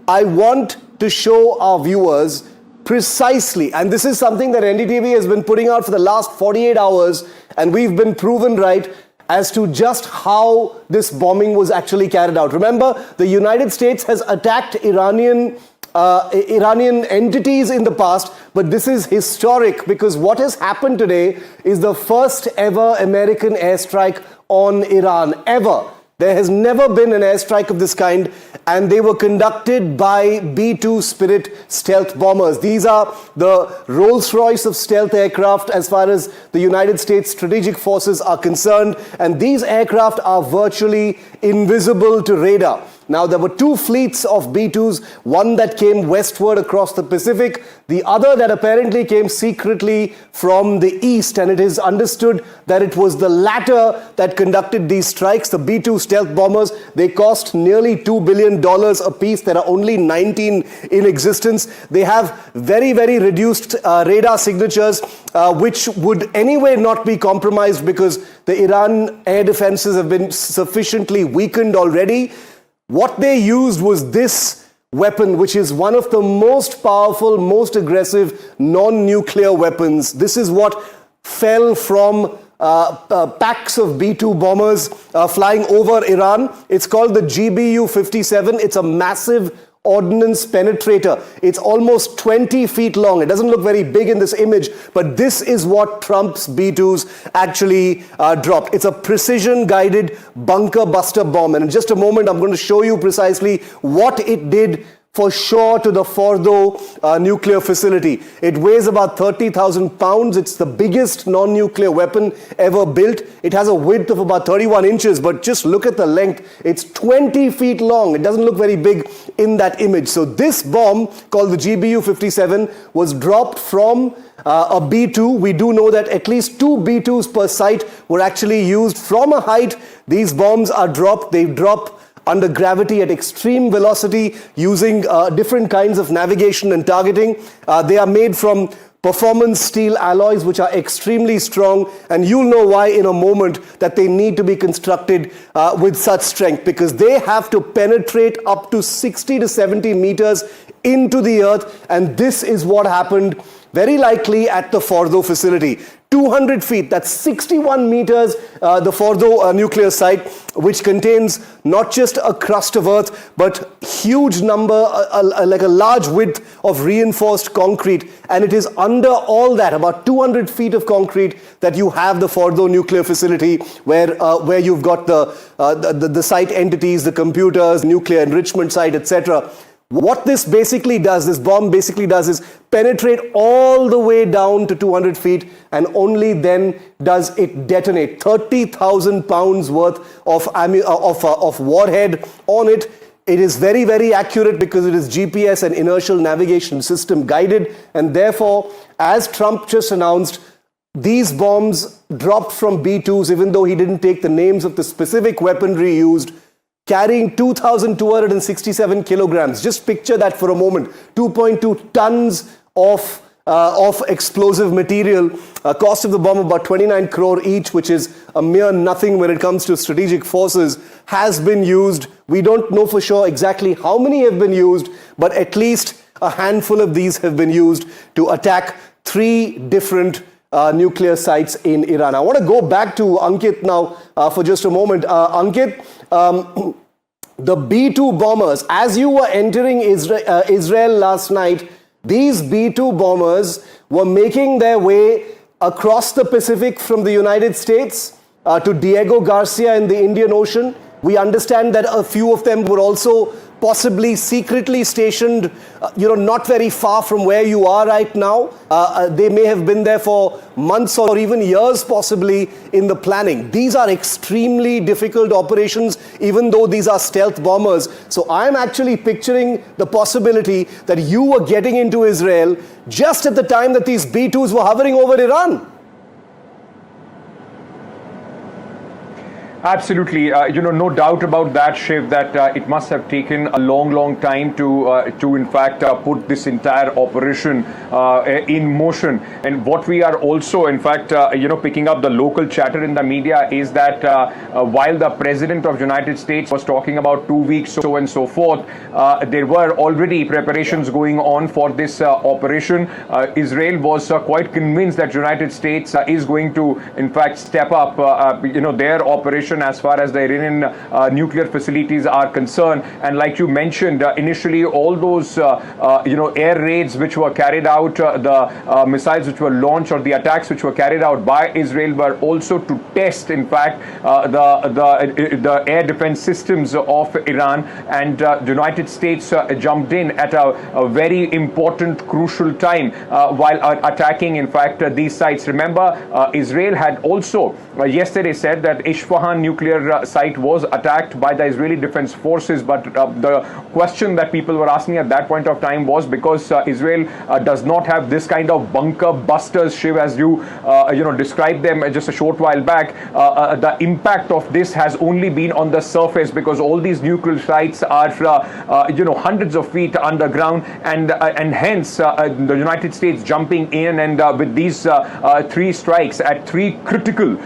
I want to show our viewers precisely, and this is something that NDTV has been putting out for the last 48 hours, and we've been proven right as to just how this bombing was actually carried out. Remember, the United States has attacked Iranian entities in the past, but this is historic because what has happened today is the first ever American airstrike on Iran, ever. There has never been an airstrike of this kind, and they were conducted by B-2 Spirit stealth bombers. These are the Rolls-Royce of stealth aircraft as far as the United States strategic forces are concerned, and these aircraft are virtually invisible to radar. Now, there were two fleets of B-2s, one that came westward across the Pacific, the other that apparently came secretly from the east, and it is understood that it was the latter that conducted these strikes. The B-2 stealth bombers, they cost nearly $2 billion a piece. There are only 19 in existence. They have very, very reduced radar signatures, which would anyway not be compromised because the Iran air defenses have been sufficiently weakened already. What they used was this weapon, which is one of the most powerful, most aggressive non-nuclear weapons. This is what fell from packs of B-2 bombers flying over Iran. It's called the GBU-57. It's a massive ordnance penetrator. It's almost 20 feet long. It doesn't look very big in this image, but this is what Trump's B-2s actually dropped. It's a precision-guided bunker buster bomb. And in just a moment, I'm going to show you precisely what it did for sure to the Fordo nuclear facility. It weighs about 30,000 pounds. It's the biggest non-nuclear weapon ever built. It has a width of about 31 inches, but just look at the length. It's 20 feet long. It doesn't look very big in that image. So this bomb, called the GBU-57, was dropped from a B-2. We do know that at least 2 B-2s per site were actually used from a height. These bombs are dropped. They drop under gravity at extreme velocity using different kinds of navigation and targeting. They are made from performance steel alloys, which are extremely strong, and you'll know why in a moment that they need to be constructed with such strength, because they have to penetrate up to 60 to 70 meters into the earth, and this is what happened very likely at the Fordo facility. 200 feet, that's 61 meters, the Fordo nuclear site, which contains not just a crust of earth, but huge number, like a large width of reinforced concrete. And it is under all that, about 200 feet of concrete, that you have the Fordo nuclear facility, where you've got the site entities, the computers, nuclear enrichment site, etc. What this basically does, this bomb basically does, is penetrate all the way down to 200 feet, and only then does it detonate. 30,000 pounds worth of warhead on it. It is very, very accurate because it is GPS and inertial navigation system guided, and therefore, as Trump just announced, these bombs dropped from B-2s, even though he didn't take the names of the specific weaponry used, carrying 2,267 kilograms. Just picture that for a moment. 2.2 tons of explosive material. Cost of the bomb about 29 crore each, which is a mere nothing when it comes to strategic forces, has been used. We don't know for sure exactly how many have been used, but at least a handful of these have been used to attack 3 different nuclear sites in Iran. I want to go back to Ankit now for just a moment. Ankit, the B-2 bombers, as you were entering Israel last night, these B-2 bombers were making their way across the Pacific from the United States to Diego Garcia in the Indian Ocean. We understand that a few of them were also possibly secretly stationed, not very far from where you are right now. They may have been there for months or even years possibly in the planning. These are extremely difficult operations, even though these are stealth bombers. So I'm actually picturing the possibility that you were getting into Israel just at the time that these B-2s were hovering over Iran. Absolutely, no doubt about that, Shiv. That it must have taken a long time to in fact put this entire operation in motion. And what we are also, in fact, picking up the local chatter in the media is that while the President of the United States was talking about 2 weeks, so and so forth, there were already preparations going on for this operation. Israel was quite convinced that United States is going to, in fact, step up, their operation as far as the Iranian nuclear facilities are concerned. And like you mentioned, initially all those, air raids which were carried out, the missiles which were launched or the attacks which were carried out by Israel were also to test, in fact, the air defense systems of Iran. And the United States jumped in at a very important, crucial time while attacking, in fact, these sites. Remember, Israel had also yesterday said that Isfahan nuclear site was attacked by the Israeli Defense Forces, but the question that people were asking at that point of time was because Israel does not have this kind of bunker busters, Shiv, as you described them just a short while back. The impact of this has only been on the surface because all these nuclear sites are hundreds of feet underground, and hence the United States jumping in and with these 3 strikes at 3 critical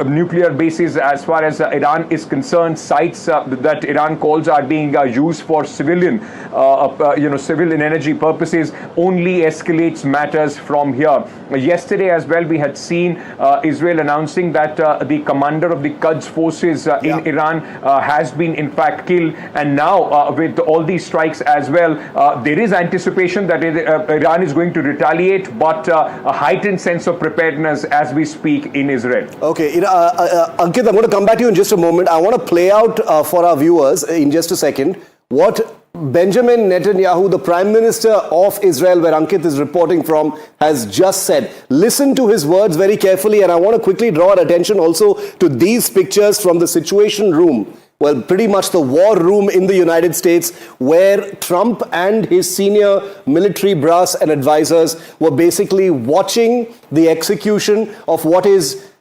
nuclear bases as far as Iran is concerned, sites that Iran calls are being used for civilian and energy purposes, only escalates matters from here. Yesterday as well, we had seen Israel announcing that the commander of the Quds forces in Iran has been in fact killed, and now with all these strikes as well, there is anticipation that Iran is going to retaliate, but a heightened sense of preparedness as we speak in Israel. Okay, Ankit, I'm going to come back to you in just a moment. I want to play out for our viewers in just a second what Benjamin Netanyahu, the Prime Minister of Israel, where Ankit is reporting from, has just said. Listen to his words very carefully, and I want to quickly draw our attention also to these pictures from the Situation Room. Well, pretty much the war room in the United States, where Trump and his senior military brass and advisors were basically watching the execution of what is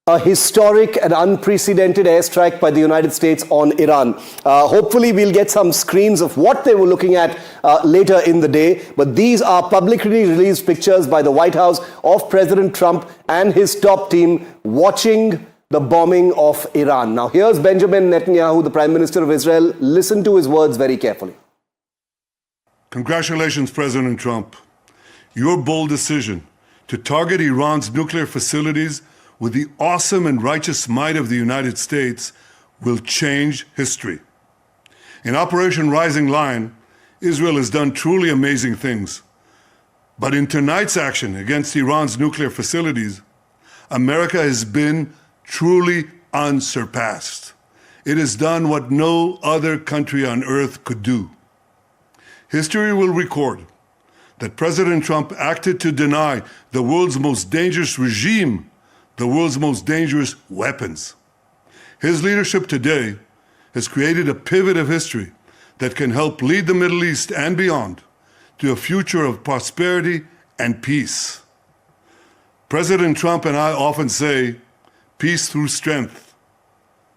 a historic and unprecedented airstrike by the United States on Iran. Hopefully, we'll get some screens of what they were looking at later in the day. But these are publicly released pictures by the White House of President Trump and his top team watching the bombing of Iran. Now, here's Benjamin Netanyahu, the Prime Minister of Israel. Listen to his words very carefully. Congratulations, President Trump. Your bold decision to target Iran's nuclear facilities with the awesome and righteous might of the United States will change history. In Operation Rising Lion, Israel has done truly amazing things. But in tonight's action against Iran's nuclear facilities, America has been truly unsurpassed. It has done what no other country on earth could do. History will record that President Trump acted to deny the world's most dangerous regime the world's most dangerous weapons. His leadership today has created a pivot of history that can help lead the Middle East and beyond to a future of prosperity and peace. President Trump and I often say, peace through strength.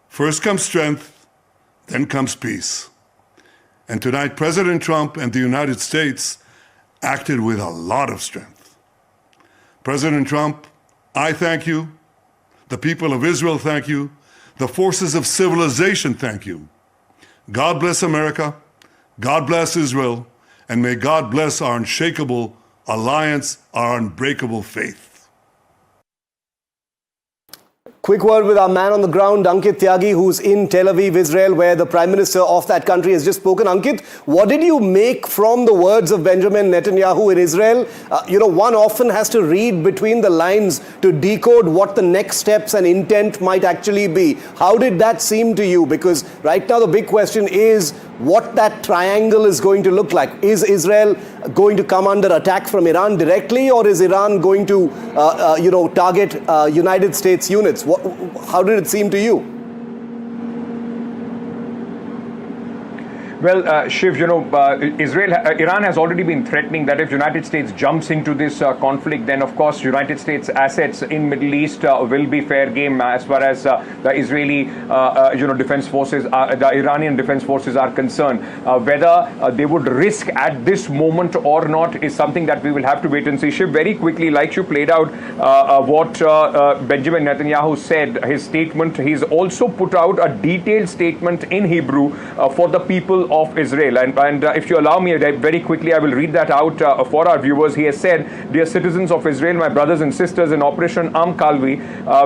First comes strength, then comes peace. And tonight, President Trump and the United States acted with a lot of strength. President Trump, I thank you. The people of Israel thank you. The forces of civilization thank you. God bless America. God bless Israel. And may God bless our unshakable alliance, our unbreakable faith. Quick word with our man on the ground, Ankit Thiagi, who's in Tel Aviv, Israel, where the Prime Minister of that country has just spoken. Ankit, what did you make from the words of Benjamin Netanyahu in Israel? One often has to read between the lines to decode what the next steps and intent might actually be. How did that seem to you? Because right now the big question is what that triangle is going to look like. Is Israel going to come under attack from Iran directly, or is Iran going to, target United States units? How did it seem to you? Well, Shiv, Iran has already been threatening that if United States jumps into this conflict, then of course United States assets in Middle East will be fair game as far as the Israeli, defense forces, the Iranian defense forces are concerned. Whether they would risk at this moment or not is something that we will have to wait and see. Shiv, very quickly, like you played out what Benjamin Netanyahu said, his statement, he's also put out a detailed statement in Hebrew for the people of Israel. And if you allow me, very quickly, I will read that out for our viewers. He has said, "Dear citizens of Israel, my brothers and sisters, in Operation Am Kalvi,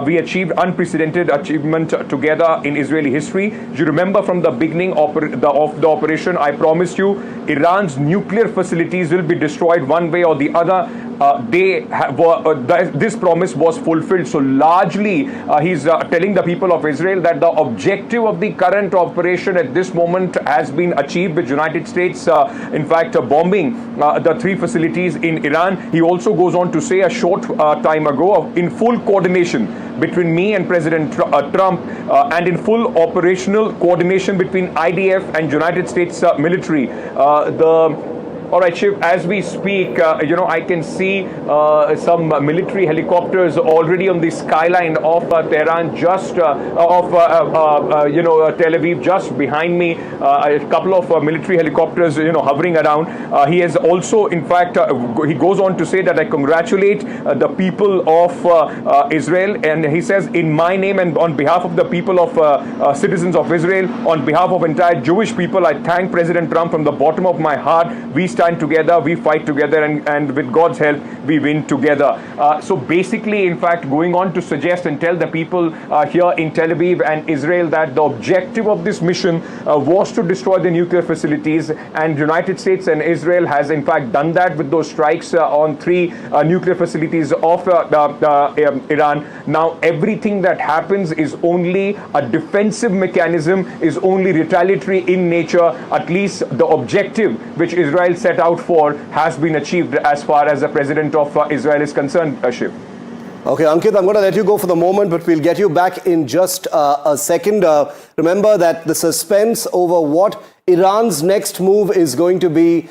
we achieved unprecedented achievement together in Israeli history. You remember from the beginning of the operation, I promised you Iran's nuclear facilities will be destroyed one way or the other. This promise was fulfilled." So largely, he's telling the people of Israel that the objective of the current operation at this moment has been achieved, with United States, in fact, bombing the 3 facilities in Iran. He also goes on to say a short time ago, in full coordination between me and President Trump, and in full operational coordination between IDF and United States military. All right, Shiv, as we speak, I can see some military helicopters already on the skyline of Tehran, just Tel Aviv, just behind me. A couple of military helicopters, hovering around. He has also, in fact, he goes on to say that I congratulate the people of Israel. And he says, in my name and on behalf of the people of citizens of Israel, on behalf of entire Jewish people, I thank President Trump from the bottom of my heart. We stand together, we fight together, and with God's help, we win together. So basically, in fact, going on to suggest and tell the people here in Tel Aviv and Israel that the objective of this mission was to destroy the nuclear facilities, and United States and Israel has in fact done that with those strikes on 3 nuclear facilities of Iran. Now, everything that happens is only a defensive mechanism, is only retaliatory in nature. At least the objective which Israel set out for has been achieved as far as the president of Israel is concerned, Shiv. Okay, Ankit, I'm going to let you go for the moment, but we'll get you back in just a second. Remember that the suspense over what Iran's next move is going to be